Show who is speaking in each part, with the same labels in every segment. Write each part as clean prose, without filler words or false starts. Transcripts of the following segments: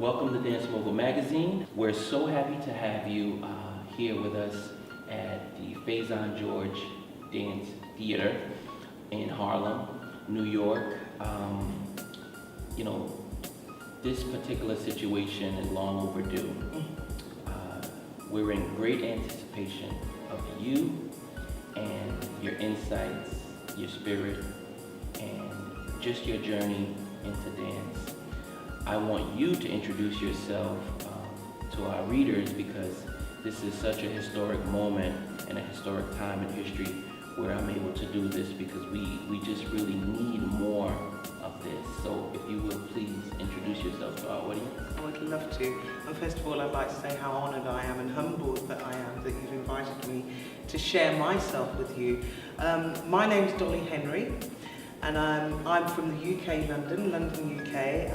Speaker 1: Welcome to Dance Mogul Magazine. We're so happy to have you here with us at the Faison George Dance Theater in Harlem, New York. This particular situation is long overdue. We're in great anticipation of you and your insights, your spirit, and just your journey into dance. I want you to introduce yourself to our readers, because this is such a historic moment and a historic time in history where I'm able to do this, because we just really need more of this. So if you will please introduce yourself to our audience.
Speaker 2: I would love to. And first of all, I'd like to say how honoured I am and humbled that I am that you've invited me to share myself with you. My name's Dollie Henry, and I'm from the UK, London, UK,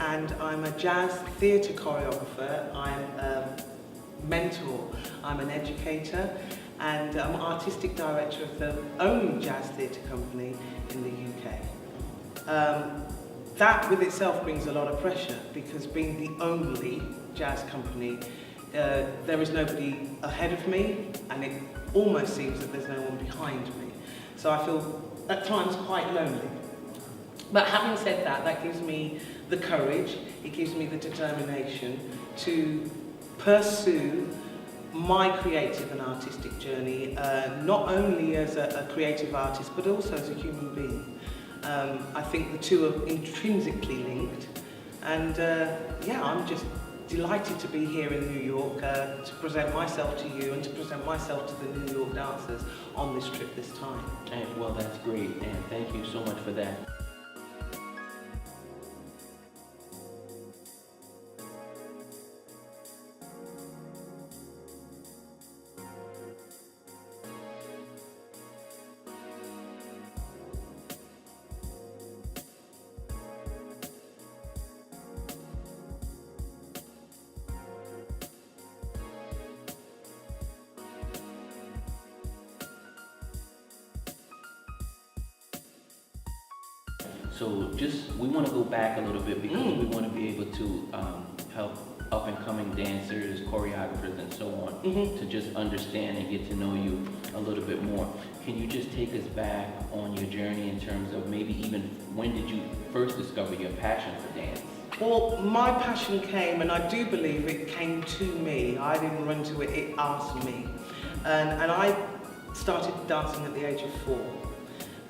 Speaker 2: and I'm a jazz theatre choreographer. I'm a mentor, I'm an educator, and I'm artistic director of the only jazz theatre company in the UK. That with itself brings a lot of pressure, because being the only jazz company, there is nobody ahead of me, and it almost seems that there's no one behind me. So I feel at times quite lonely. But having said that, that gives me the courage, it gives me the determination to pursue my creative and artistic journey, not only as a creative artist, but also as a human being. I think the two are intrinsically linked, and I'm just delighted to be here in New York to present myself to you and to present myself to the New York dancers on this trip this time.
Speaker 1: Well, that's great, and thank you so much for that. So we want to go back a little bit, because we want to be able to help up-and-coming dancers, choreographers, and so on, to just understand and get to know you a little bit more. Can you just take us back on your journey in terms of maybe even when did you first discover your passion for dance?
Speaker 2: Well, my passion came, and I do believe it came to me. I didn't run to it, it asked me. And I started dancing at the age of 4.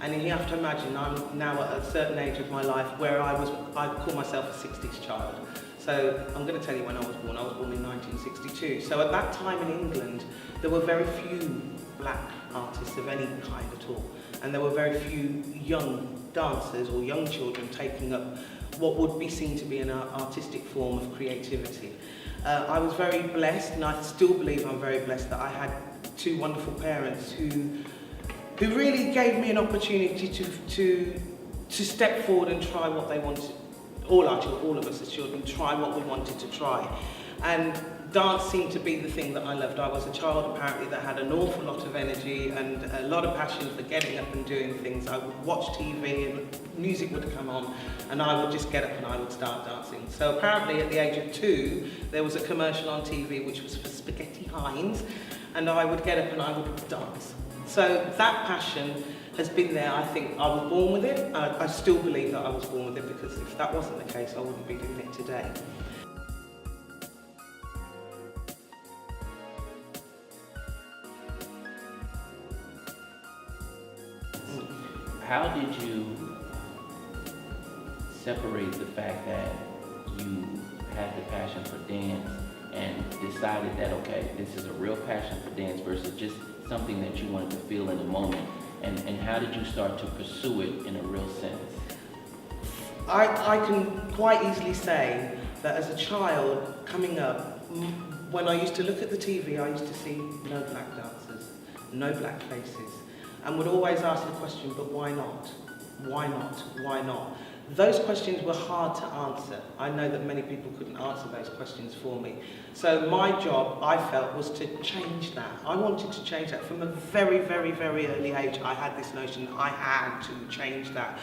Speaker 2: And you have to imagine, I'm now at a certain age of my life where I call myself a 60s child. So I'm going to tell you when I was born. I was born in 1962. So at that time in England, there were very few black artists of any kind at all. And there were very few young dancers or young children taking up what would be seen to be an artistic form of creativity. I was very blessed, and I still believe I'm very blessed, that I had two wonderful parents who really gave me an opportunity to step forward and try what they wanted. All of us as children, try what we wanted to try. And dance seemed to be the thing that I loved. I was a child, apparently, that had an awful lot of energy and a lot of passion for getting up and doing things. I would watch TV and music would come on, and I would just get up and I would start dancing. So apparently at the age of 2, there was a commercial on TV which was for Spaghetti Heinz, and I would get up and I would dance. So that passion has been there. I think I was born with it. I still believe that I was born with it, because if that wasn't the case, I wouldn't be doing it today.
Speaker 1: How did you separate the fact that you had the passion for dance and decided that, okay, this is a real passion for dance versus just something that you wanted to feel in the moment? And how did you start to pursue it in a real sense?
Speaker 2: I can quite easily say that as a child coming up, when I used to look at the TV, I used to see no black dancers, no black faces, and would always ask the question, but why not? Why not? Why not? Those questions were hard to answer. I know that many people couldn't answer those questions for me. So my job, I felt, was to change that. I wanted to change that. From a very, very, very early age, I had this notion I had to change that.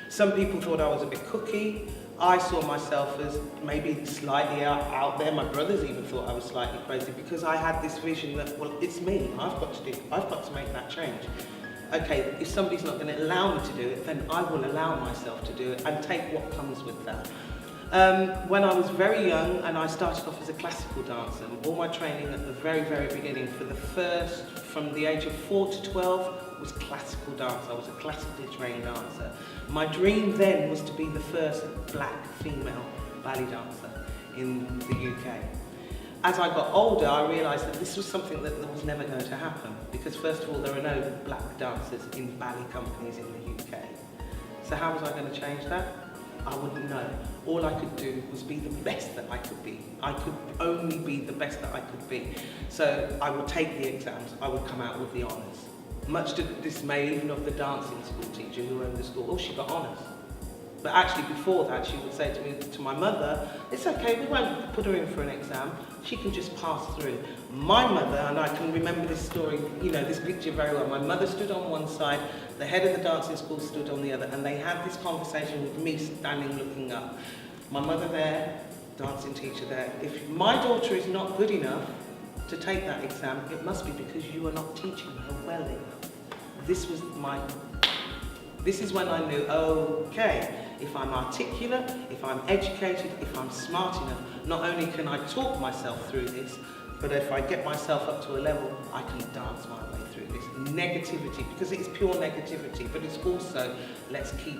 Speaker 2: Some people thought I was a bit cookie. I saw myself as maybe slightly out there. My brothers even thought I was slightly crazy because I had this vision that, well, it's me. I've got to make that change. Okay, if somebody's not going to allow me to do it, then I will allow myself to do it and take what comes with that. When I was very young, and I started off as a classical dancer, all my training at the very, very beginning, from the age of 4 to 12, was classical dance. I was a classically trained dancer. My dream then was to be the first black female ballet dancer in the UK. As I got older, I realised that this was something that was never going to happen, because first of all, there are no black dancers in ballet companies in the UK. So how was I going to change that? I wouldn't know. All I could do was be the best that I could be. I could only be the best that I could be. So I would take the exams, I would come out with the honours. Much to the dismay even of the dancing school teacher who owned the school, oh, she got honours. But actually before that, she would say to my mother, it's okay, we won't put her in for an exam, she can just pass through. My mother, and I can remember this story, this picture very well, my mother stood on one side, the head of the dancing school stood on the other, and they had this conversation with me standing looking up. My mother there, dancing teacher there, if my daughter is not good enough to take that exam, it must be because you are not teaching her well enough. This is when I knew, okay, if I'm articulate, if I'm educated, if I'm smart enough, not only can I talk myself through this, but if I get myself up to a level, I can dance my way through this. Negativity, because it is pure negativity, but it's also, let's keep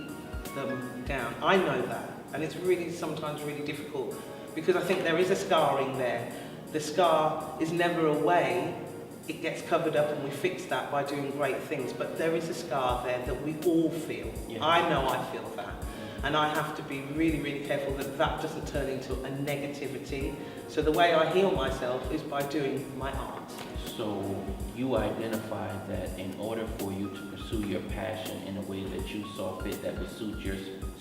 Speaker 2: them down. I know that, and it's really sometimes really difficult, because I think there is a scarring there. The scar is never away. It gets covered up and we fix that by doing great things, but there is a scar there that we all feel. Yeah. I know I feel that. And I have to be really, really careful that that doesn't turn into a negativity. So the way I heal myself is by doing my art.
Speaker 1: So you identified that in order for you to pursue your passion in a way that you saw fit that would suit your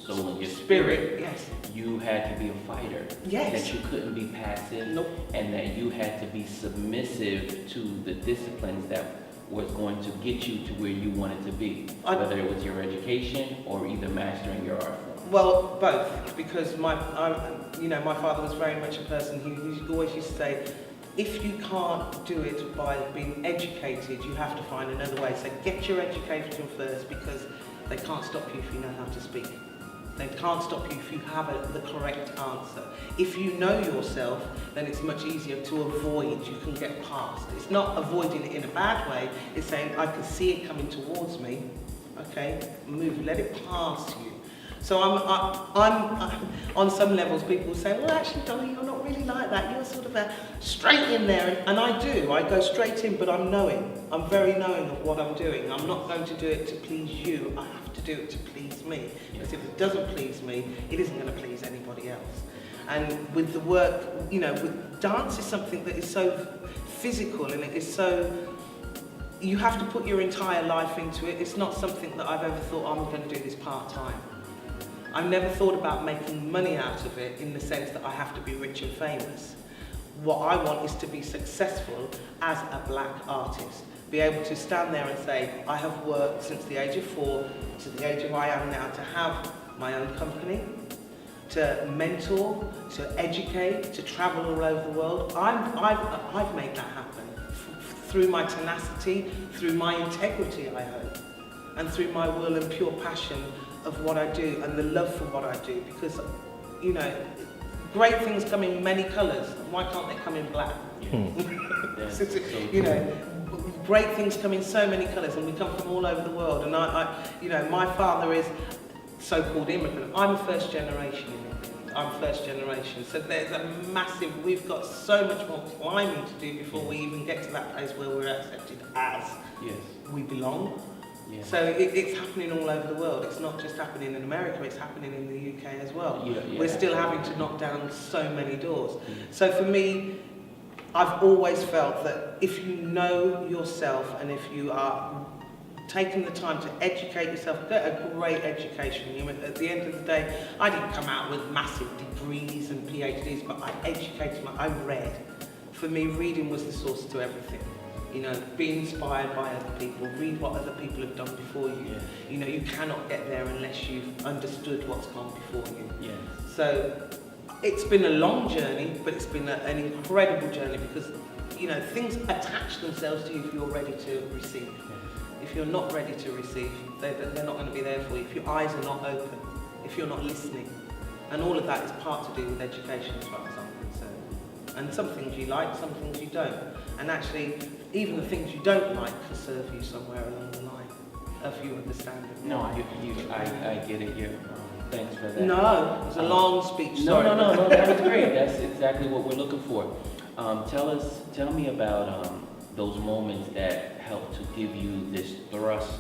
Speaker 1: soul and your spirit,
Speaker 2: yes,
Speaker 1: you had to be a fighter.
Speaker 2: Yes.
Speaker 1: That you couldn't be passive.
Speaker 2: Nope.
Speaker 1: And that you had to be submissive to the disciplines that was going to get you to where you wanted to be, whether it was your education or either mastering your art form.
Speaker 2: Well, both, because my father was very much a person who always used to say, if you can't do it by being educated, you have to find another way. So get your education first, because they can't stop you if you know how to speak. They can't stop you if you have the correct answer. If you know yourself, then it's much easier to avoid. You can get past. It's not avoiding it in a bad way. It's saying, I can see it coming towards me. Okay, move, let it pass you. So I'm on some levels, people say, well, actually, Dollie, you're not really like that. You're sort of straight in there. And I do. I go straight in, but I'm knowing. I'm very knowing of what I'm doing. I'm not going to do it to please you. I have to do it to please me. Because if it doesn't please me, it isn't going to please anybody else. And with the work, with dance is something that is so physical, and it is so, you have to put your entire life into it. It's not something that I've ever thought, I'm going to do this part-time. I've never thought about making money out of it in the sense that I have to be rich and famous. What I want is to be successful as a black artist. Be able to stand there and say, I have worked since the age of 4 to the age of I am now to have my own company, to mentor, to educate, to travel all over the world. I've made that happen through my tenacity, through my integrity, I hope, and through my will and pure passion of what I do and the love for what I do, because great things come in many colours. Why can't they come in black? Great things come in so many colours, and we come from all over the world. And my father is so-called immigrant. I'm first generation immigrant. I'm first generation. So there's a massive, we've got so much more climbing to do before we even get to that place where we're accepted as we belong. Yeah. So it's happening all over the world. It's not just happening in America, it's happening in the UK as well. We're still having to knock down so many doors. So for me, I've always felt that if you know yourself and if you are taking the time to educate yourself, get a great education. At the end of the day, I didn't come out with massive degrees and PhDs, but I educated I read. For me, reading was the source to everything. You know, be inspired by other people, read what other people have done before you.
Speaker 1: Yes.
Speaker 2: You know, you cannot get there unless you've understood what's gone before you.
Speaker 1: Yes.
Speaker 2: So it's been a long journey, but it's been an incredible journey because, you know, things attach themselves to you if you're ready to receive. If you're not ready to receive, they're not going to be there for you. If your eyes are not open, if you're not listening. And all of that is part to do with education as far as I'm concerned. And some things you like, some things you don't. And actually, even the things you don't like can serve you somewhere along the line, if you understand it.
Speaker 1: No, I get it. Thanks for that.
Speaker 2: No, it's a long speech.
Speaker 1: No,
Speaker 2: sorry.
Speaker 1: no, that was great. That's exactly what we're looking for. Tell me about those moments that help to give you this thrust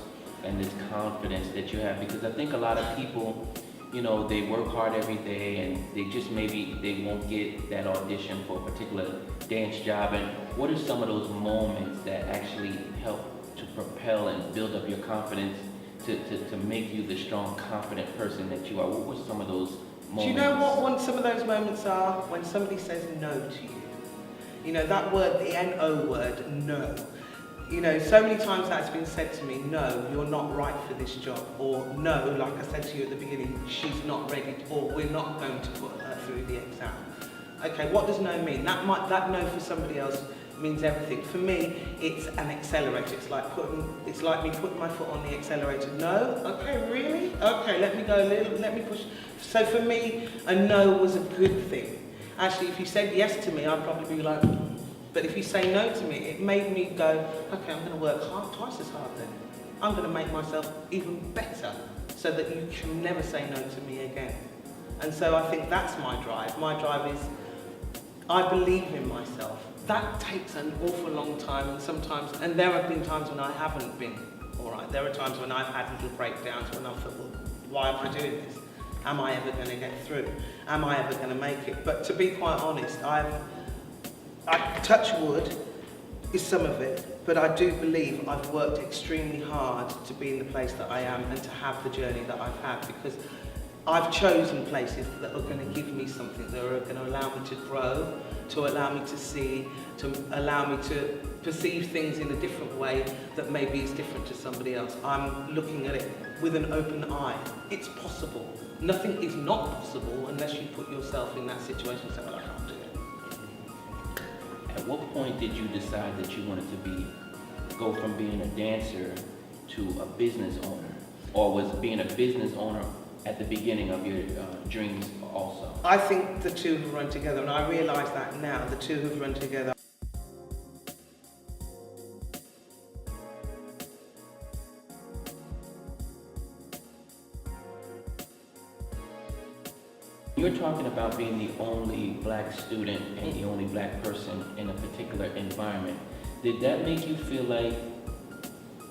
Speaker 1: and this confidence that you have, because I think a lot of people, you know, they work hard every day and they just maybe they won't get that audition for a particular dance job. And what are some of those moments that actually help to propel and build up your confidence to make you the strong, confident person that you are? What were some of those moments?
Speaker 2: Do you know what some of those moments are? When somebody says no to you. You know, that word, the N-O word, no. You know, so many times that's been said to me, no, you're not right for this job. Or no, like I said to you at the beginning, she's not ready, or we're not going to put her through the exam. Okay, what does no mean? That no for somebody else means everything. For me, it's an accelerator. It's like me putting my foot on the accelerator. No? Okay, really? Okay, let me go a little, let me push. So for me, a no was a good thing. Actually, if you said yes to me, I'd probably be like, but if you say no to me, it made me go, okay, I'm going to work twice as hard then. I'm going to make myself even better so that you can never say no to me again. And so I think that's my drive. My drive is, I believe in myself. That takes an awful long time, and there have been times when I haven't been all right. There are times when I've had little breakdowns when I thought, well, why am I doing this? Am I ever going to get through? Am I ever going to make it? But to be quite honest, I touch wood is some of it, but I do believe I've worked extremely hard to be in the place that I am and to have the journey that I've had, because I've chosen places that are going to give me something, that are going to allow me to grow, to allow me to see, to allow me to perceive things in a different way that maybe is different to somebody else. I'm looking at it with an open eye. It's possible. Nothing is not possible unless you put yourself in that situation and say, well, I can't do it.
Speaker 1: At what point did you decide that you wanted to go from being a dancer to a business owner? Or was being a business owner at the beginning of your dreams also?
Speaker 2: I think the two have run together, and I realise that now, the two have run together.
Speaker 1: You're talking about being the only black student and the only black person in a particular environment. Did that make you feel like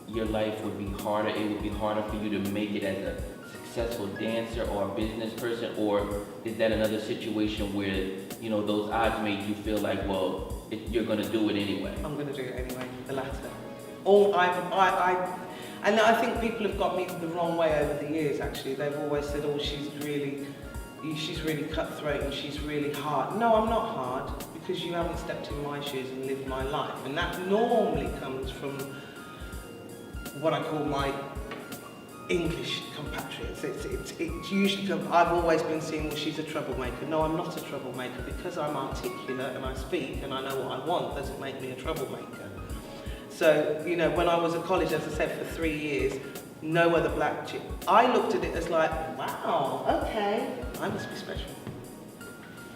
Speaker 1: your life would be harder? It would be harder for you to make it as a successful dancer or a business person? Or is that another situation where, you know, those odds made you feel like, well, you're going to do it anyway?
Speaker 2: I'm going to do it anyway, the latter. And I think people have got me the wrong way over the years, actually. They've always said, oh, she's really cutthroat and she's really hard. No, I'm not hard, because you haven't stepped in my shoes and lived my life. And that normally comes from what I call my English compatriots. It's usually comes, I've always been seen, well, she's a troublemaker. No, I'm not a troublemaker. Because I'm articulate and I speak and I know what I want doesn't make me a troublemaker. So, you know, when I was at college, as I said, for 3 years, no other black chick. I looked at it as like, wow, okay, I must be special.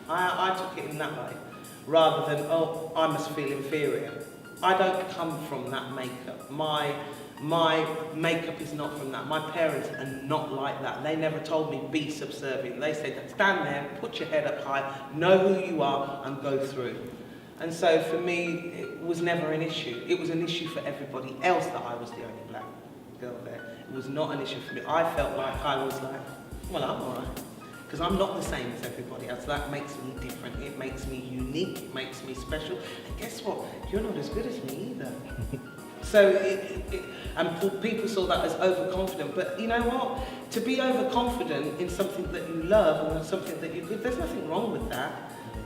Speaker 2: I took it in that way, rather than, oh, I must feel inferior. I don't come from that makeup. My makeup is not from that. My parents are not like that. They never told me be subservient. They said, stand there, put your head up high, know who you are, and go through. And so for me, it was never an issue. It was an issue for everybody else that I was the only black girl there. It was not an issue for me. I felt like I was like, well, I'm all right. Because I'm not the same as everybody else. That makes me different. It makes me unique. It makes me special. And guess what? You're not as good as me either. So, and people saw that as overconfident. But you know what? To be overconfident in something that you love or something that you're good, there's nothing wrong with that.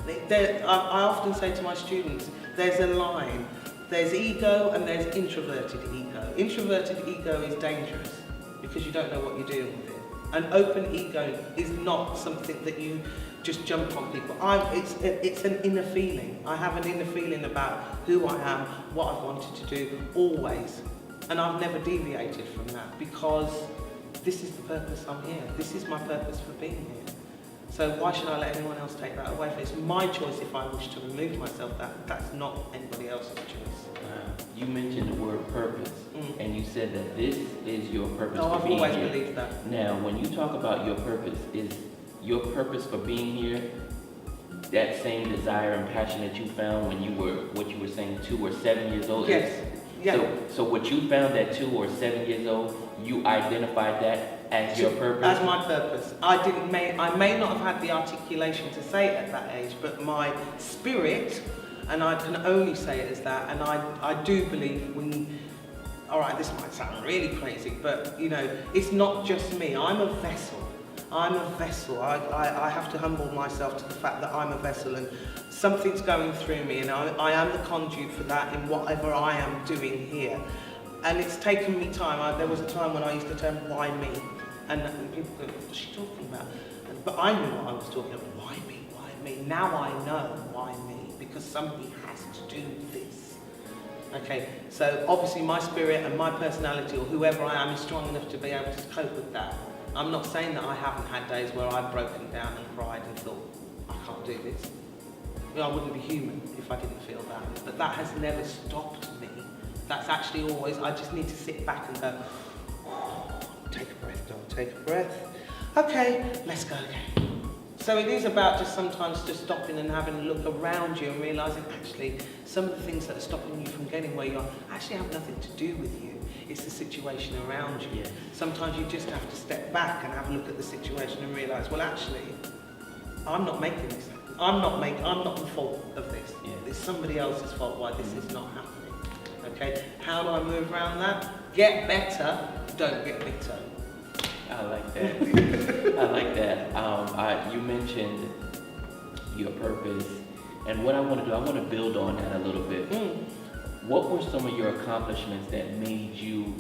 Speaker 2: I often say to my students, there's a line There's ego and there's introverted ego. Introverted ego is dangerous because you don't know what you're doing with it. An open ego is not something that you just jump on people. It's an inner feeling. I have an inner feeling about who I am, what I've wanted to do, always. And I've never deviated from that because this is the purpose I'm here. This is my purpose for being here. So why should I let anyone else take that away? It's my choice if I wish to remove myself. That's not anybody else's choice.
Speaker 1: You mentioned the word purpose, and you said that this is your purpose
Speaker 2: No,
Speaker 1: for
Speaker 2: I've
Speaker 1: being
Speaker 2: always
Speaker 1: here.
Speaker 2: believed that.
Speaker 1: Now, when you talk about your purpose, is your purpose for being here that same desire and passion that you found when you were, what you were saying, 2 or 7 years old?
Speaker 2: Yes. Yeah.
Speaker 1: So what you found at 2 or 7 years old, you identified that as your purpose?
Speaker 2: As my purpose. I may not have had the articulation to say it at that age, but my spirit, and I can only say it as that, and I do believe all right, this might sound really crazy, but it's not just me. I'm a vessel. I'm a vessel. I have to humble myself to the fact that I'm a vessel and something's going through me, and I am the conduit for that in whatever I am doing here. And it's taken me time. There was a time when I used the term "why me," and people go, "What's she talking about?" But I knew what I was talking about. Why me? Why me? Now I know why me, because somebody has to do this. Okay, so obviously my spirit and my personality, or whoever I am, is strong enough to be able to cope with that. I'm not saying that I haven't had days where I've broken down and cried and thought, I can't do this. I wouldn't be human if I didn't feel that. But that has never stopped me. That's actually always, I just need to sit back and go, take a breath, Dom, take a breath. Okay, let's go again. So it is about just sometimes just stopping and having a look around you and realising actually some of the things that are stopping you from getting where you are actually have nothing to do with you. It's the situation around you.
Speaker 1: Yeah.
Speaker 2: Sometimes you just have to step back and have a look at the situation and realise, well, actually, I'm not making this happen. I'm not the fault of this.
Speaker 1: Yeah.
Speaker 2: It's somebody else's fault why this is not happening. Okay? How do I move around that? Get better, don't get bitter.
Speaker 1: I like that. I like that. You mentioned your purpose, and what I want to do, I want to build on that a little bit. What were some of your accomplishments that made you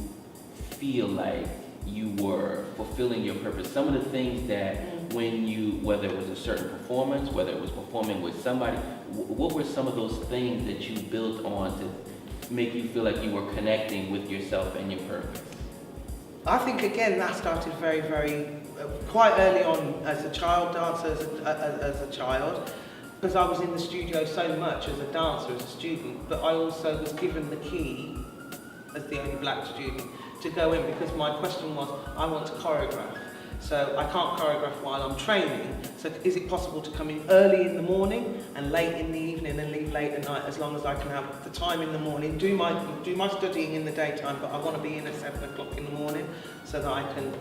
Speaker 1: feel like you were fulfilling your purpose? Some of the things that when you, whether it was a certain performance, whether it was performing with somebody, what were some of those things that you built on to make you feel like you were connecting with yourself and your purpose?
Speaker 2: I think, again, that started very, very, quite early on as a child dancer, as a child, because I was in the studio so much as a dancer, as a student, but I also was given the key, as the only black student, to go in, because my question was, I want to choreograph. So I can't choreograph while I'm training, so is it possible to come in early in the morning and late in the evening and leave late at night, as long as I can have the time in the morning, do my studying in the daytime, but I want to be in at 7 o'clock in the morning so that I can.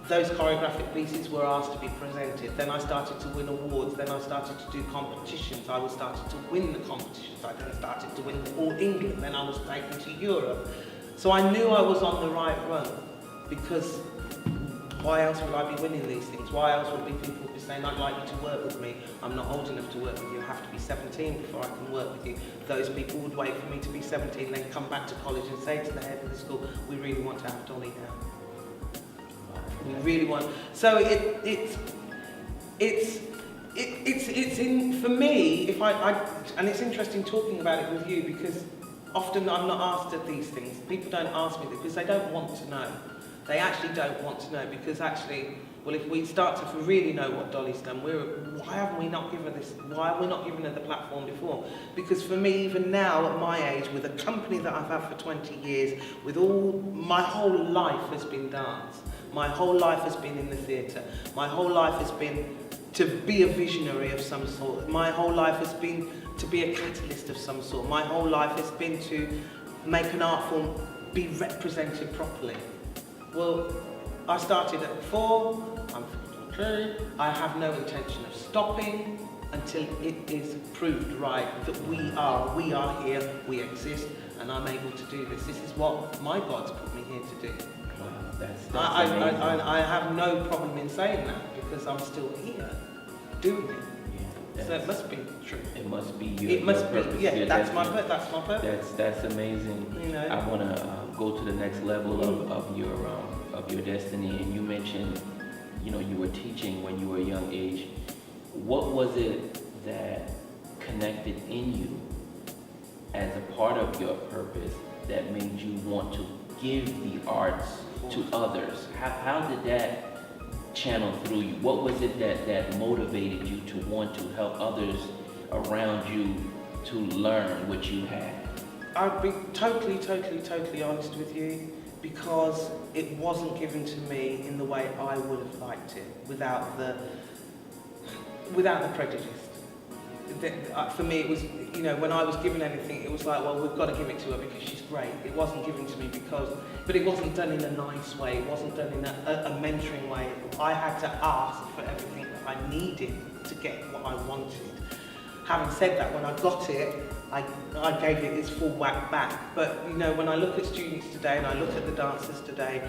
Speaker 2: Those choreographic pieces were asked to be presented. Then I started to win awards. Then I started to do competitions. I was started to win the competitions. I then started to win All England. Then I was taken to Europe. So I knew I was on the right run, because why else would I be winning these things? Why else would people be saying, I'd like you to work with me? I'm not old enough to work with you. I have to be 17 before I can work with you. Those people would wait for me to be 17, then come back to college and say to the head of the school, we really want to have Dollie now. We really want. So it's in, for me, if and it's interesting talking about it with you, because often I'm not asked at these things. People don't ask me because they don't want to know. They actually don't want to know, because actually, well, if we start to really know what Dollie's done, why haven't we not given her this? Why have we not given her the platform before? Because for me, even now at my age, with a company that I've had for 20 years, with my whole life has been dance. My whole life has been in the theatre. My whole life has been to be a visionary of some sort. My whole life has been to be a catalyst of some sort. My whole life has been to make an art form be represented properly. Well, I started at 4, I'm 52, I have no intention of stopping until it is proved right that we are here, we exist, and I'm able to do this. This is what my God's put me here to do.
Speaker 1: Wow, that's amazing.
Speaker 2: I have no problem in saying that, because I'm still here, doing it.
Speaker 1: Yeah.
Speaker 2: So it must be true.
Speaker 1: It must be your,
Speaker 2: It must
Speaker 1: your purpose.
Speaker 2: be, yeah,
Speaker 1: your
Speaker 2: that's my
Speaker 1: destiny.
Speaker 2: purpose.
Speaker 1: That's amazing.
Speaker 2: You know?
Speaker 1: I want to go to the next level of your destiny. And you mentioned, you were teaching when you were a young age. What was it that connected in you as a part of your purpose that made you want to give the arts to others? How did that channel through you? What was it that motivated you to want to help others around you to learn what you had?
Speaker 2: I'd be totally honest with you, because it wasn't given to me in the way I would have liked it, without the prejudice. For me, it was, when I was given anything, it was like, well, we've got to give it to her because she's great. It wasn't given to me but it wasn't done in a nice way. It wasn't done in a mentoring way. I had to ask for everything that I needed to get what I wanted. Having said that, when I got it, I gave it its full whack back. But, when I look at students today and I look at the dancers today,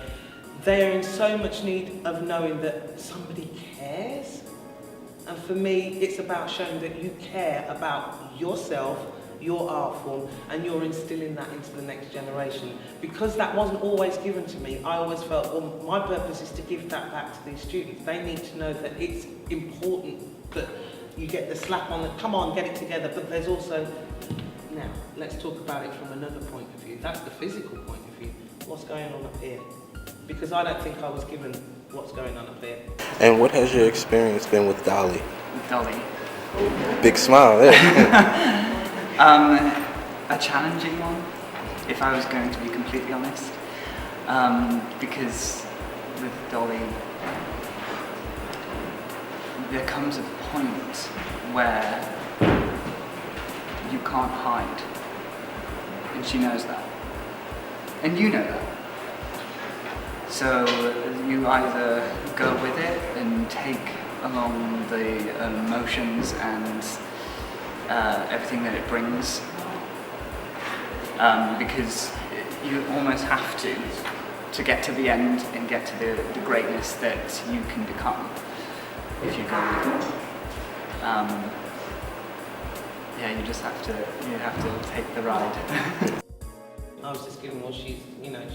Speaker 2: they're in so much need of knowing that somebody cares. And for me, it's about showing that you care about yourself, your art form, and you're instilling that into the next generation. Because that wasn't always given to me, I always felt, well, my purpose is to give that back to these students. They need to know that it's important that you get the slap on the, come on, get it together, but there's also, now, let's talk about it from another point of view. That's the physical point of view. What's going on up here? Because I don't think I was given what's going on up here.
Speaker 3: And what has your experience been with Dollie?
Speaker 4: With Dollie?
Speaker 3: Big smile there.
Speaker 4: A challenging one, if I was going to be completely honest. Because with Dollie, there comes a point where you can't hide. And she knows that. And you know that. So you either go with it and take along the emotions and everything that it brings, because you almost have to get to the end and get to the greatness that you can become if you go with it. Yeah, you just have to take the ride.
Speaker 2: I was just given, well, she's,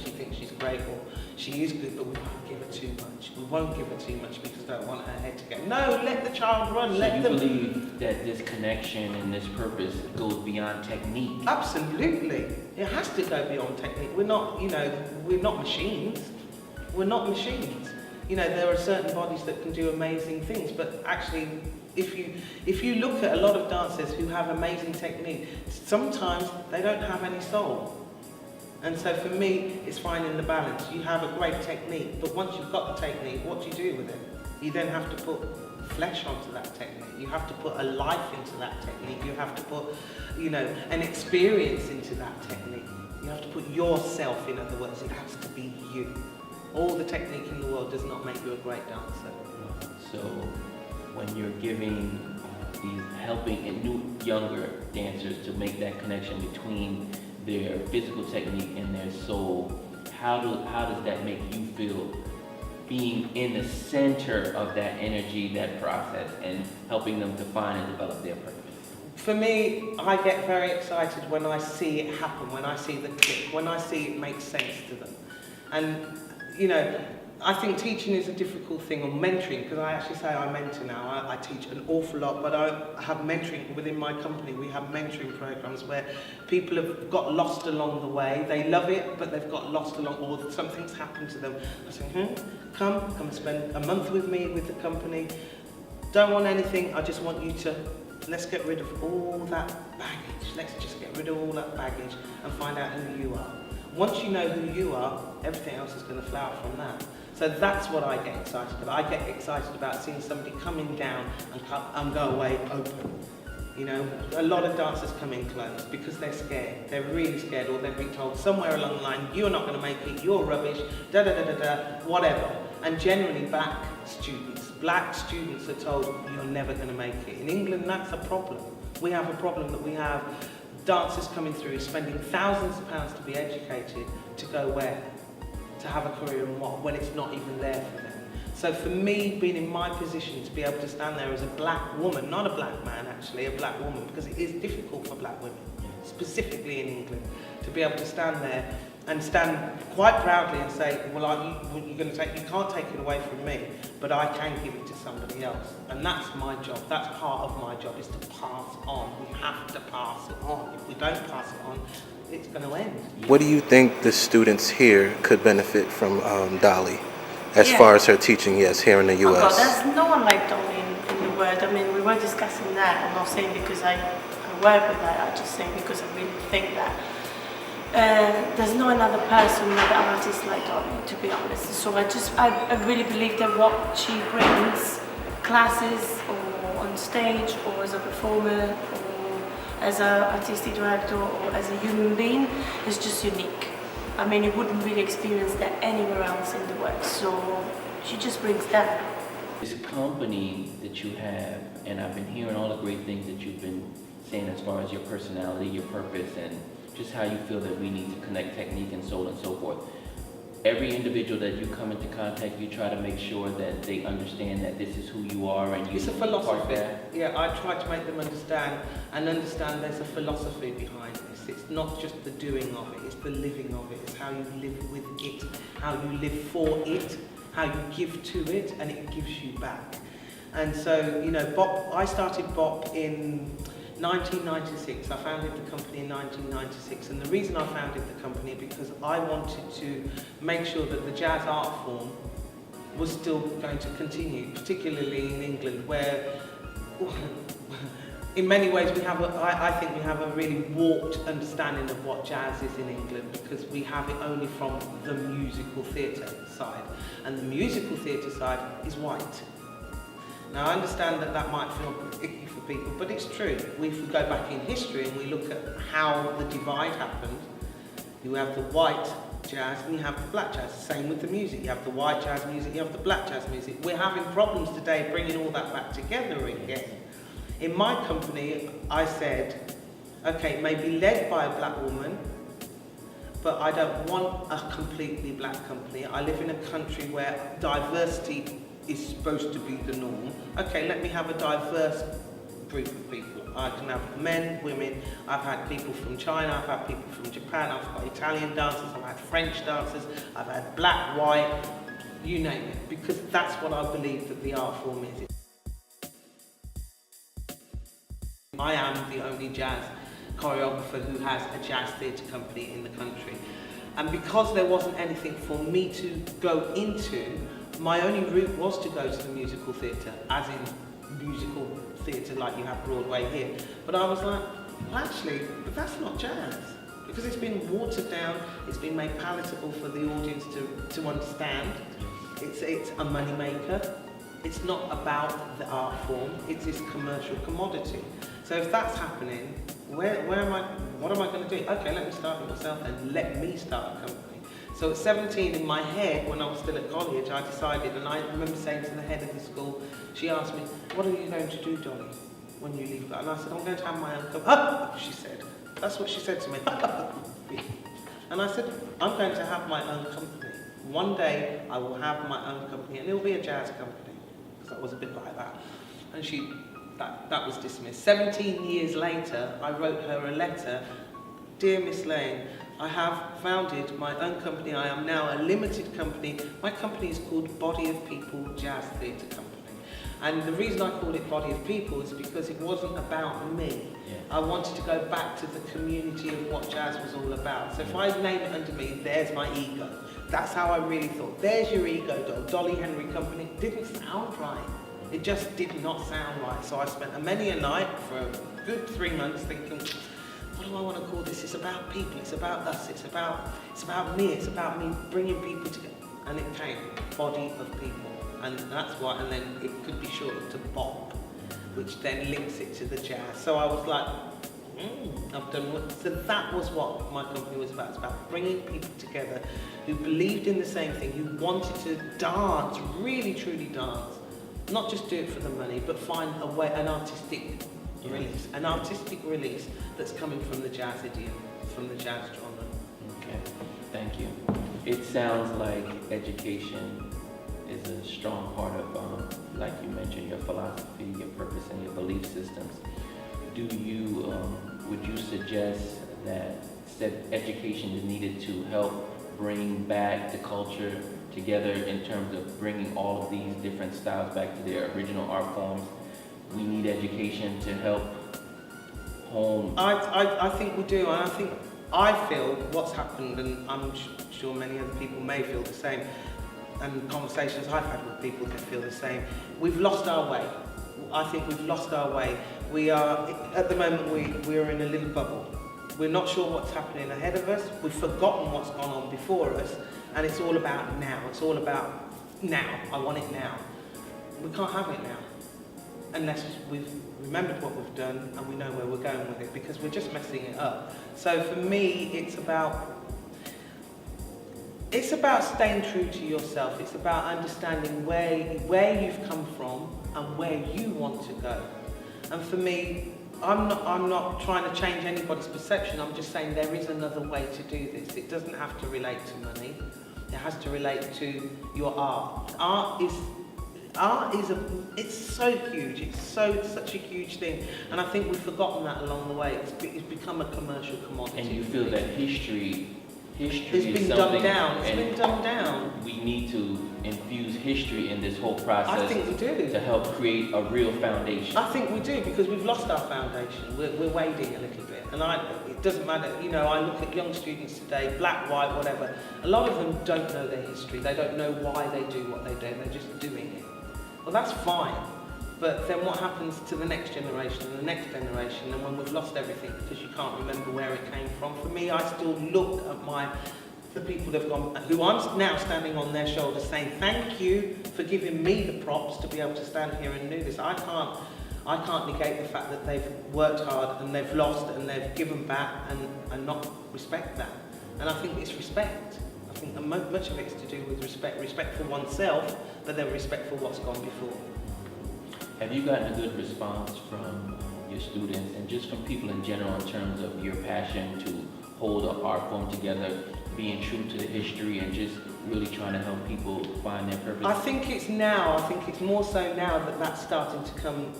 Speaker 2: she thinks she's great, or she is good, but we won't give her too much. We won't give her too much because we don't want her head to go. No, let the child run.
Speaker 1: So
Speaker 2: let
Speaker 1: you
Speaker 2: them.
Speaker 1: believe that this connection and this purpose goes beyond technique?
Speaker 2: Absolutely, it has to go beyond technique. We're not, we're not machines. We're not machines. There are certain bodies that can do amazing things, but actually, if you look at a lot of dancers who have amazing technique, sometimes they don't have any soul. And so for me, it's finding the balance. You have a great technique, but once you've got the technique, what do you do with it? You then have to put flesh onto that technique. You have to put a life into that technique. You have to put, an experience into that technique. You have to put yourself, in other words. It has to be you. All the technique in the world does not make you a great dancer.
Speaker 1: So when you're giving helping younger dancers to make that connection between their physical technique and their soul, how does that make you feel, being in the center of that energy, that process, and helping them to find and develop their purpose?
Speaker 2: For me, I get very excited when I see it happen, when I see the click, when I see it make sense to them. And, I think teaching is a difficult thing, or mentoring, because I actually say I mentor now. I teach an awful lot, but I have mentoring within my company. We have mentoring programs where people have got lost along the way. They love it, but they've got lost along, or something's happened to them. I say, come and spend a month with me, with the company. Don't want anything, I just want you to, let's get rid of all that baggage. Let's just get rid of all that baggage and find out who you are. Once you know who you are, everything else is going to flower from that. So that's what I get excited about. I get excited about seeing somebody coming down and go away open. A lot of dancers come in closed because they're scared. They're really scared, or they've been told somewhere along the line, you're not going to make it, you're rubbish, whatever. And generally black students are told, you're never going to make it. In England, that's a problem. We have a problem that we have dancers coming through spending thousands of pounds to be educated to go where? To have a career in what, when it's not even there for them. So for me, being in my position to be able to stand there as a black woman, not a black man actually, a black woman, because it is difficult for black women, specifically in England, to be able to stand there and stand quite proudly and say, well, you can't take it away from me, but I can give it to somebody else. And that's my job, that's part of my job, is to pass on. We have to pass it on. If we don't pass it on, it's going to end.
Speaker 3: What do you think the students here could benefit from Dollie, as far as her teaching, yes, here in the
Speaker 5: Oh
Speaker 3: U.S.?
Speaker 5: God, there's no one like Dollie in the world. I mean, we were discussing that. I'm not saying because I work with her, I just saying because I really think that there's no another person, another artist like Dollie, to be honest. So I really believe that what she brings, classes or on stage or as a performer or as an artistic director or as a human being, is just unique. I mean, you wouldn't really experience that anywhere else in the world. So she just brings that.
Speaker 1: This company that you have, and I've been hearing all the great things that you've been saying as far as your personality, your purpose, and just how you feel that we need to connect technique and soul and so forth. Every individual that you come into contact, you try to make sure that they understand that this is who you are and you
Speaker 2: It's a
Speaker 1: impart
Speaker 2: philosophy.
Speaker 1: that.
Speaker 2: Yeah, I try to make them understand there's a philosophy behind this. It's not just the doing of it, it's the living of it. It's how you live with it, how you live for it, how you give to it, and it gives you back. And so, you know, Bop, I started Bop in 1996. I founded the company in 1996, and the reason I founded the company because I wanted to make sure that the jazz art form was still going to continue, particularly in England, where in many ways I think we have a really warped understanding of what jazz is in England, because we have it only from the musical theatre side, and the musical theatre side is white. Now I understand that might feel icky for people, but it's true. If we go back in history and we look at how the divide happened, you have the white jazz and you have the black jazz. Same with the music. You have the white jazz music, you have the black jazz music. We're having problems today bringing all that back together again. In my company, I said, okay, it may be led by a black woman, but I don't want a completely black company. I live in a country where diversity is supposed to be the norm. Okay, let me have a diverse group of people. I can have men, women. I've had people from China, I've had people from Japan, I've got Italian dancers, I've had French dancers, I've had black, white, you name it, because that's what I believe that the art form is. I am the only jazz choreographer who has a jazz theatre company in the country. And because there wasn't anything for me to go into, my only route was to go to the musical theatre, as in musical theatre like you have Broadway here. But I was like, well, actually, but that's not jazz. Because it's been watered down, it's been made palatable for the audience to understand. It's a money maker. It's not about the art form, it's this commercial commodity. So if that's happening, what am I going to do? Okay, let me start it myself and let me start a company. So at 17, in my head, when I was still at college, I decided, and I remember saying to the head of the school, she asked me, what are you going to do, Dollie, when you leave? And I said, I'm going to have my own company. Oh, she said. That's what she said to me. And I said, I'm going to have my own company. One day, I will have my own company, and it will be a jazz company, because I was a bit like that. And that was dismissed. 17 years later, I wrote her a letter. Dear Miss Lane, I have founded my own company. I am now a limited company. My company is called Body of People Jazz Theatre Company. And the reason I called it Body of People is because it wasn't about me.
Speaker 1: Yeah.
Speaker 2: I wanted to go back to the community of what jazz was all about. So if I name it under me, there's my ego. That's how I really thought. There's your ego, Dollie Henry Company. It didn't sound right. It just did not sound right. So I spent many a night for a good 3 months thinking, what do I want to call this? It's about people, it's about us, it's about me, it's about me bringing people together. And it came, Body of People. And that's why, and then it could be shortened to Bop, which then links it to the jazz. So I was like, I've done what, so that was what my company was about. It's about bringing people together who believed in the same thing, who wanted to dance, really truly dance. Not just do it for the money, but find a way, an artistic release that's coming from the jazz idiom, from the jazz genre.
Speaker 1: Okay, thank you. It sounds like education is a strong part of, like you mentioned, your philosophy, your purpose, and your belief systems. Would you suggest that said education is needed to help bring back the culture together in terms of bringing all of these different styles back to their original art forms? We need education to help home.
Speaker 2: I think we do, and I feel what's happened, and I'm sure many other people may feel the same, and conversations I've had with people that feel the same. We've lost our way. I think we've lost our way. We are, at the moment, we're in a little bubble. We're not sure what's happening ahead of us. We've forgotten what's gone on before us, and it's all about now. It's all about now. I want it now. We can't have it now unless we've remembered what we've done and we know where we're going with it, because we're just messing it up. So for me, it's about staying true to yourself. It's about understanding where you've come from and where you want to go. And for me, I'm not trying to change anybody's perception. I'm just saying there is another way to do this. It doesn't have to relate to money. It has to relate to your art. It's so huge. It's such a huge thing. And I think we've forgotten that along the way. It's become a commercial commodity.
Speaker 1: And you feel that history
Speaker 2: it's
Speaker 1: is
Speaker 2: been
Speaker 1: something,
Speaker 2: dumbed down. It's
Speaker 1: and
Speaker 2: been dumbed down.
Speaker 1: we need to infuse history in this whole process.
Speaker 2: I think we do.
Speaker 1: To help create a real foundation.
Speaker 2: I think we do, because we've lost our foundation. We're wading a little bit. And it doesn't matter, I look at young students today, black, white, whatever. A lot of them don't know their history. They don't know why they do what they do. They're just doing it. Well, that's fine. But then what happens to the next generation and the next generation, and when we've lost everything because you can't remember where it came from? For me, I still look at the people that have gone, who I'm now standing on their shoulders saying, thank you for giving me the props to be able to stand here and do this. I can't negate the fact that they've worked hard and they've lost and they've given back and not respect that. And I think it's respect. I think that much of it's to do with respect for oneself, but then respect for what's gone before.
Speaker 1: Have you gotten a good response from your students and just from people in general in terms of your passion to hold an art form together, being true to the history and just really trying to help people find their purpose?
Speaker 2: I think it's more so now that that's starting to come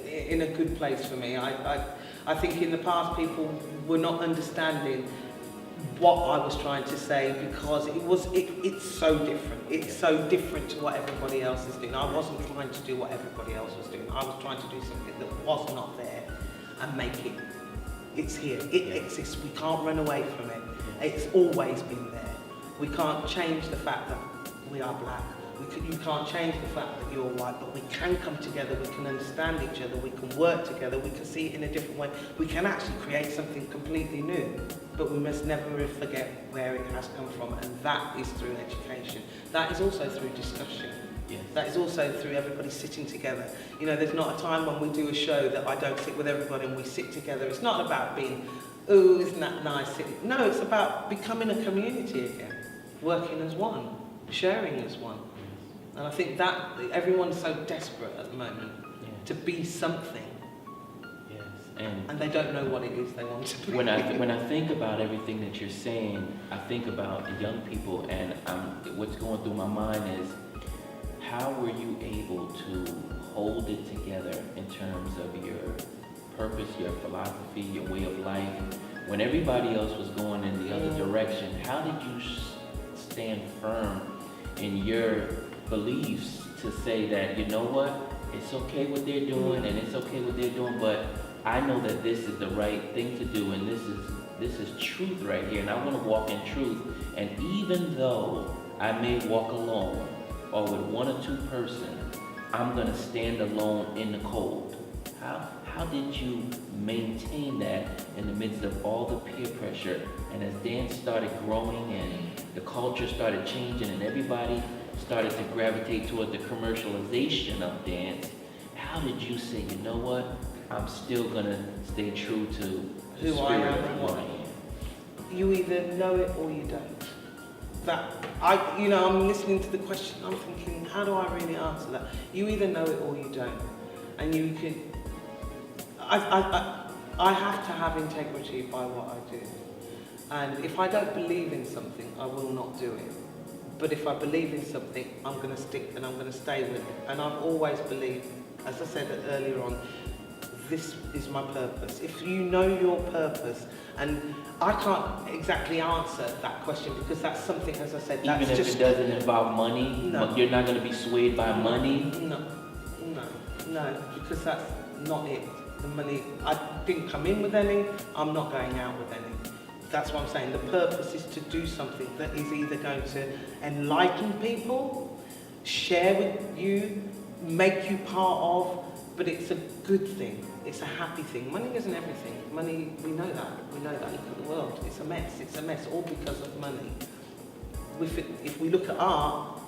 Speaker 2: in a good place for me. I think in the past people were not understanding what I was trying to say, because it's so different. It's so different to what everybody else is doing. I wasn't trying to do what everybody else was doing. I was trying to do something that was not there and make it. It's here. It exists. We can't run away from it. It's always been there. We can't change the fact that we are black. You can't change the fact that you're white, but we can come together, we can understand each other, we can work together, we can see it in a different way. We can actually create something completely new, but we must never forget where it has come from, and that is through education. That is also through discussion.
Speaker 1: Yes.
Speaker 2: That is also through everybody sitting together. There's not a time when we do a show that I don't sit with everybody and we sit together. It's not about being, oh, isn't that nice? No, it's about becoming a community again, working as one, sharing as one. And I think that everyone's so desperate at the moment to be something.
Speaker 1: Yes.
Speaker 2: And they don't know what it is they want to be.
Speaker 1: When I think about everything that you're saying, I think about the young people, and what's going through my mind is, how were you able to hold it together in terms of your purpose, your philosophy, your way of life, when everybody else was going in the other direction? How did you stand firm in your beliefs to say that, you know what, it's okay what they're doing and it's okay what they're doing, but I know that this is the right thing to do, and this is truth right here, and I want to walk in truth, and even though I may walk alone or with one or two persons, I'm going to stand alone in the cold. How did you maintain that in the midst of all the peer pressure, and as dance started growing and the culture started changing and everybody started to gravitate toward the commercialization of dance, how did you say, you know what, I'm still gonna stay true to the
Speaker 2: Who I
Speaker 1: spirit
Speaker 2: am
Speaker 1: of
Speaker 2: and
Speaker 1: who
Speaker 2: what
Speaker 1: I am?
Speaker 2: You either know it or you don't. I'm listening to the question, I'm thinking, how do I really answer that? You either know it or you don't. And you can, I have to have integrity by what I do. And if I don't believe in something, I will not do it. But if I believe in something, I'm going to stick and I'm going to stay with it. And I've always believed, as I said earlier on, this is my purpose. If you know your purpose, and I can't exactly answer that question because that's something, as I said, that's
Speaker 1: Even if
Speaker 2: just...
Speaker 1: it doesn't involve money,
Speaker 2: No.
Speaker 1: you're not going to be swayed by money?
Speaker 2: No, because that's not it. The money, I didn't come in with any, I'm not going out with any. That's what I'm saying. The purpose is to do something that is either going to enlighten people, share with you, make you part of, but it's a good thing. It's a happy thing. Money isn't everything. Money, we know that. We know that. Look at the world. It's a mess. It's a mess all because of money. If we look at art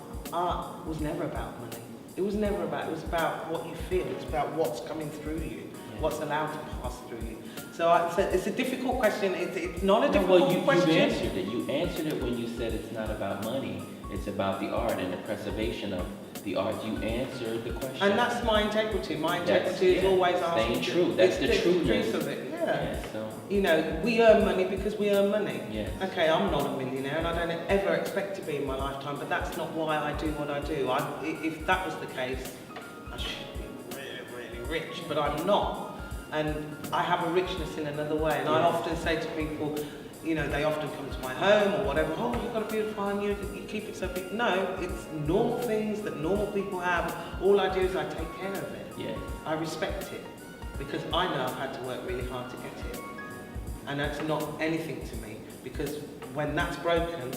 Speaker 2: was never about money. It was never about, it was about what you feel. It's about what's coming through you, what's allowed to pass through you. So it's a difficult question. It's not a difficult question.
Speaker 1: You answered it. You answered it when you said it's not about money. It's about the art and the preservation of the art. You answered the question.
Speaker 2: And that's my integrity. My integrity is always asking.
Speaker 1: Staying true. That's the trueness.
Speaker 2: Truth of it. Yeah.
Speaker 1: Yeah, so.
Speaker 2: You know, we earn money because we earn money.
Speaker 1: Yes.
Speaker 2: Okay, I'm not a millionaire and I don't ever expect to be in my lifetime, but that's not why I do what I do. If that was the case, I should be really, really rich, but I'm not. And I have a richness in another way. And I often say to people, you know, they often come to my home or whatever, oh, you've got a beautiful home, you keep it so big. No, it's normal things that normal people have. All I do is I take care of it.
Speaker 1: Yeah.
Speaker 2: I respect it because I know I've had to work really hard to get it. And that's not anything to me because when that's broken,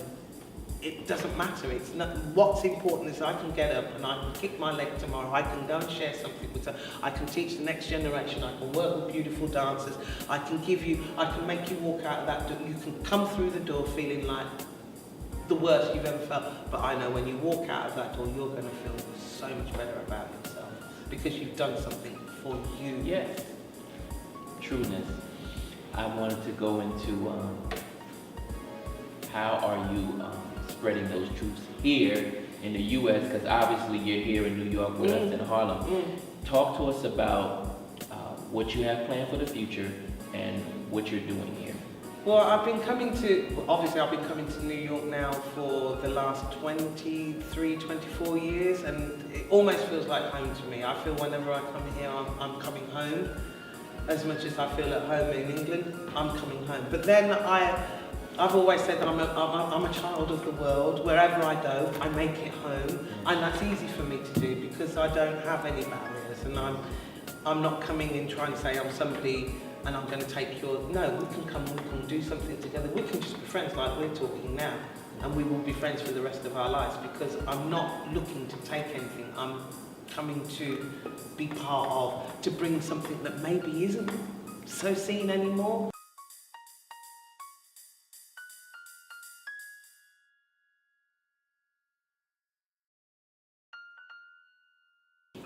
Speaker 2: it doesn't matter. It's not. What's important is I can get up and I can kick my leg tomorrow. I can go and share something with her. I can teach the next generation. I can work with beautiful dancers. I can make you walk out of that door. You can come through the door feeling like the worst you've ever felt. But I know when you walk out of that door, you're going to feel so much better about yourself because you've done something for you.
Speaker 1: Yes. Trueness. I wanted to go into how are you spreading those truths here in the U.S. because obviously you're here in New York with us in Harlem. Talk to us about what you have planned for the future and what you're doing here.
Speaker 2: Well, I've been coming to New York now for the last 23, 24 years, and it almost feels like home to me. I feel whenever I come here, I'm coming home. As much as I feel at home in England, I'm coming home. But then I've always said that I'm a child of the world. Wherever I go, I make it home, and that's easy for me to do because I don't have any barriers, and I'm not coming in trying to say I'm somebody and I'm going to take your... No, we can come, we can do something together. We can just be friends like we're talking now, and we will be friends for the rest of our lives because I'm not looking to take anything. I'm coming to be part of, to bring something that maybe isn't so seen anymore.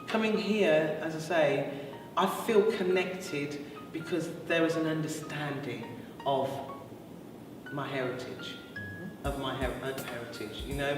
Speaker 2: Coming here, as I say, I feel connected because there is an understanding of my heritage, of my heritage. You know,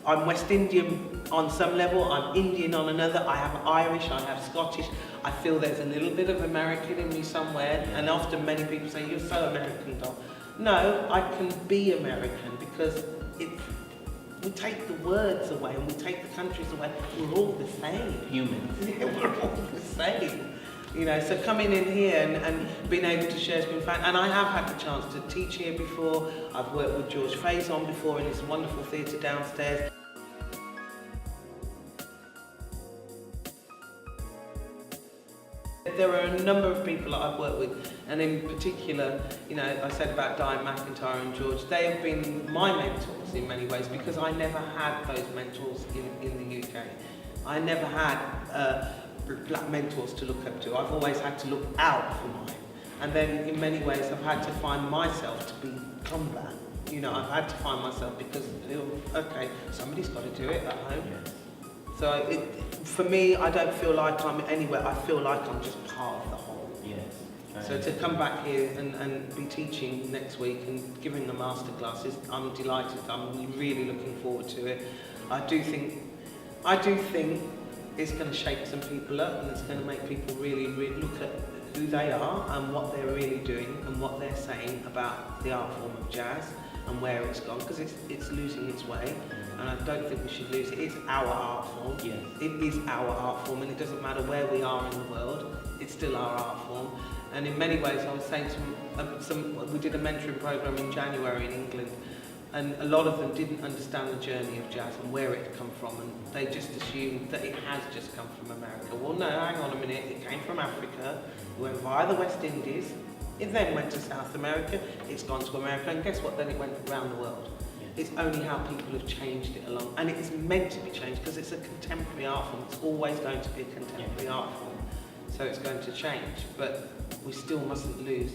Speaker 2: I'm West Indian on some level, I'm Indian on another, I have Irish, I have Scottish. I feel there's a little bit of American in me somewhere, and often many people say, you're so American, Dom. No, I can be American because we take the words away and we take the countries away, we're all the same.
Speaker 1: Humans.
Speaker 2: Yeah, we're all the same. You know, so coming in here and being able to share has been fun. And I have had the chance to teach here before. I've worked with George Faison before in this wonderful theatre downstairs. There are a number of people that I've worked with, and in particular, you know, I said about Diane McIntyre and George, they have been my mentors in many ways because I never had those mentors in the UK. I never had black mentors to look up to. I've always had to look out for mine. And then in many ways I've had to find myself to become that. You know, I've had to find myself because, okay, somebody's got to do it at home.
Speaker 1: Yes.
Speaker 2: So for me, I don't feel like I'm anywhere. I feel like I'm just part of the whole.
Speaker 1: Yes.
Speaker 2: So to come back here and be teaching next week and giving the master classes, I'm delighted. I'm really looking forward to it. I do think it's going to shake some people up, and it's going to make people really, really look at who they are and what they're really doing and what they're saying about the art form of jazz and where it's gone, because it's losing its way, and I don't think we should lose it. It's our art form.
Speaker 1: Yes.
Speaker 2: It is our art form, and it doesn't matter where we are in the world, it's still our art form. And in many ways, I was saying to we did a mentoring program in January in England, and a lot of them didn't understand the journey of jazz and where it had come from, and they just assumed that it has just come from America. Well, no, hang on a minute, it came from Africa, it went via the West Indies, it then went to South America, it's gone to America, and guess what, then it went around the world. It's only how people have changed it along, and it is meant to be changed because it's a contemporary art form. It's always going to be a contemporary art form, so it's going to change, but we still mustn't lose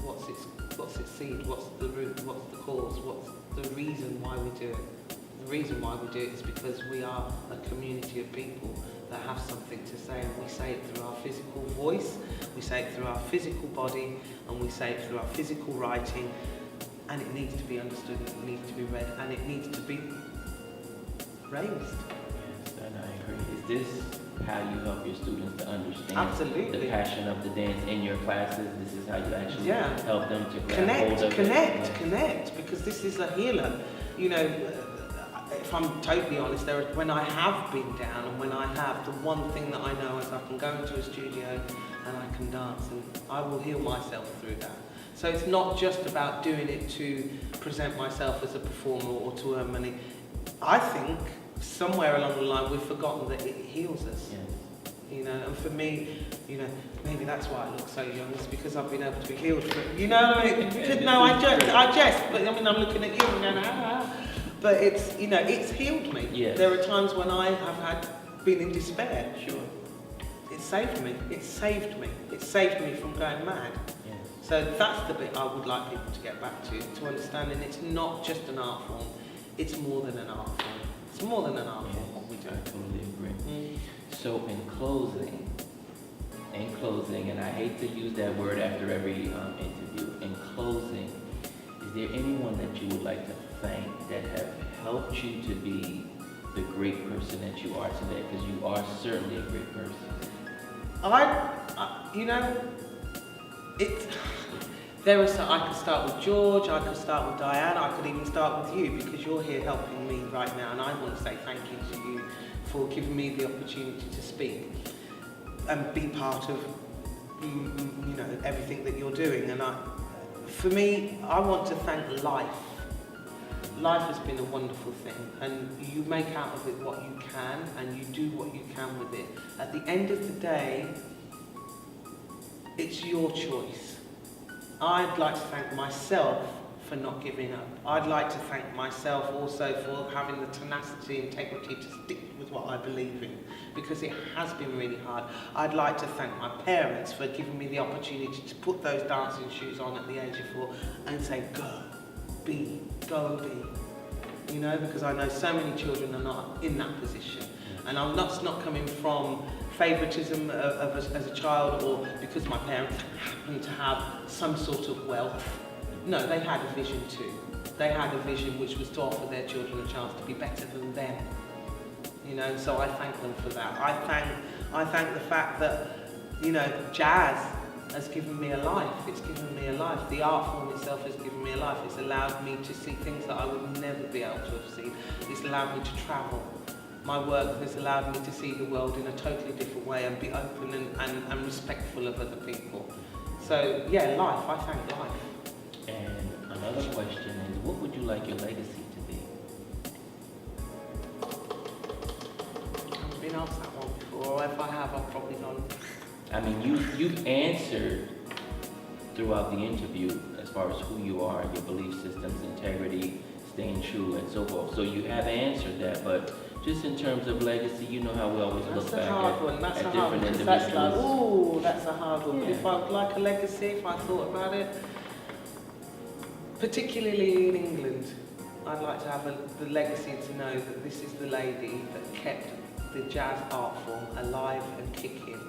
Speaker 2: what's its seed, what's the root, what's the cause, what's the reason why we do it. The reason why we do it is because we are a community of people that have something to say, and we say it through our physical voice, we say it through our physical body, and we say it through our physical writing, and it needs to be understood, and it needs to be read, and it needs to be raised.
Speaker 1: Yes, and I agree. Is this how you help your students to understand
Speaker 2: Absolutely.
Speaker 1: the passion of the dance in your classes? This is how you actually help them to grab hold of it?
Speaker 2: Connect, because this is a healer. You know, if I'm totally honest, when I have been down and when I have, the one thing that I know is I can go into a studio and I can dance, and I will heal myself through that. So it's not just about doing it to present myself as a performer or to earn money. I think somewhere along the line we've forgotten that it heals us.
Speaker 1: Yes.
Speaker 2: You know, and for me, you know, maybe that's why I look so young. It's because I've been able to be healed. You know, no, I jest. But I mean, I'm looking at you and going, ah. But it's, you know, it's healed me.
Speaker 1: Yes.
Speaker 2: There are times when I have been in despair.
Speaker 1: Sure.
Speaker 2: It saved me. It saved me. It saved me from going mad.
Speaker 1: Yes.
Speaker 2: So that's the bit I would like people to get back to understanding it's not just an art form. It's more than an art form. It's more than an art form.
Speaker 1: Yes, we totally agree. So in closing, and I hate to use that word after every interview, in closing, is there anyone that you would like to thank that have helped you to be the great person that you are today? Because you are certainly a great person.
Speaker 2: You know, I could start with George, I could start with Diane, I could even start with you, because you're here helping me right now, and I want to say thank you to you for giving me the opportunity to speak and be part of, you know, everything that you're doing. And for me, I want to thank life. Life has been a wonderful thing, and you make out of it what you can, and you do what you can with it. At the end of the day, it's your choice. I'd like to thank myself for not giving up. I'd like to thank myself also for having the tenacity and integrity to stick with what I believe in, because it has been really hard. I'd like to thank my parents for giving me the opportunity to put those dancing shoes on at the age of 4 and say, go and be. You know, because I know so many children are not in that position. And that's not coming from favouritism as a child, or because my parents happened to have some sort of wealth. No, they had a vision too. They had a vision which was to offer their children a chance to be better than them. You know, so I thank them for that. I thank the fact that, you know, jazz has given me a life. It's given me a life. The art form itself has given me a life. It's allowed me to see things that I would never be able to have seen. It's allowed me to travel. My work has allowed me to see the world in a totally different way and be open and respectful of other people. So, yeah, life. I thank life.
Speaker 1: And another question is, what would you like your legacy to be?
Speaker 2: I haven't been asked that one before, or if I have, I've probably gone.
Speaker 1: I mean, you've answered throughout the interview as far as who you are, your belief systems, integrity, staying true, and so forth. So you have answered that, but just in terms of legacy, you know how we always look back at different individuals.
Speaker 2: That's like, ooh, that's a hard one.
Speaker 1: Yeah.
Speaker 2: But if I would like a legacy, if I thought about it, particularly in England, I'd like to have the legacy to know that this is the lady that kept the jazz art form alive and kicking,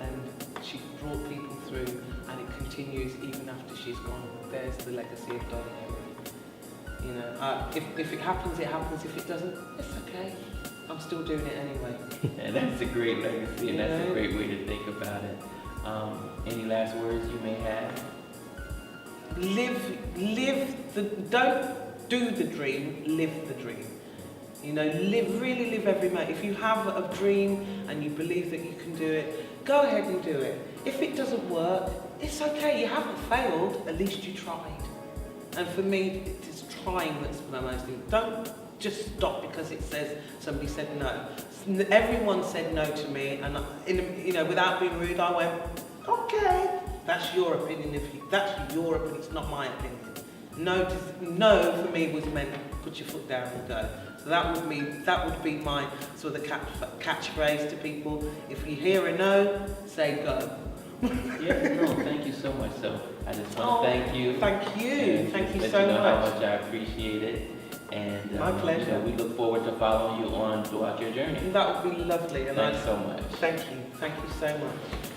Speaker 2: and she brought people through, and it continues even after she's gone. There's the legacy of Dollie. You know, if it happens, it happens. If it doesn't, it's okay. I'm still doing it anyway.
Speaker 1: And that's a great legacy, and that's a great way to think about it. Any last words you may have?
Speaker 2: Don't do the dream, live the dream. You know, really live every moment. If you have a dream and you believe that you can do it, go ahead and do it. If it doesn't work, it's okay. You haven't failed, at least you tried. And for me, it is trying that's the most important. Don't just stop because it says somebody said no. Everyone said no to me, and without being rude, I went, okay. That's your opinion. That's your opinion. It's not my opinion. No for me was meant put your foot down and go. So that would be my sort of catchphrase to people. If you hear a no, say go.
Speaker 1: Yeah, no, thank you so much. So I just want to thank you.
Speaker 2: Thank you.
Speaker 1: And
Speaker 2: Thank you
Speaker 1: let
Speaker 2: so
Speaker 1: you know how
Speaker 2: much.
Speaker 1: much I appreciate it. And
Speaker 2: My pleasure.
Speaker 1: we look forward to following you on throughout your journey.
Speaker 2: That would be lovely. And
Speaker 1: Thanks so much.
Speaker 2: Thank you. Thank you so much.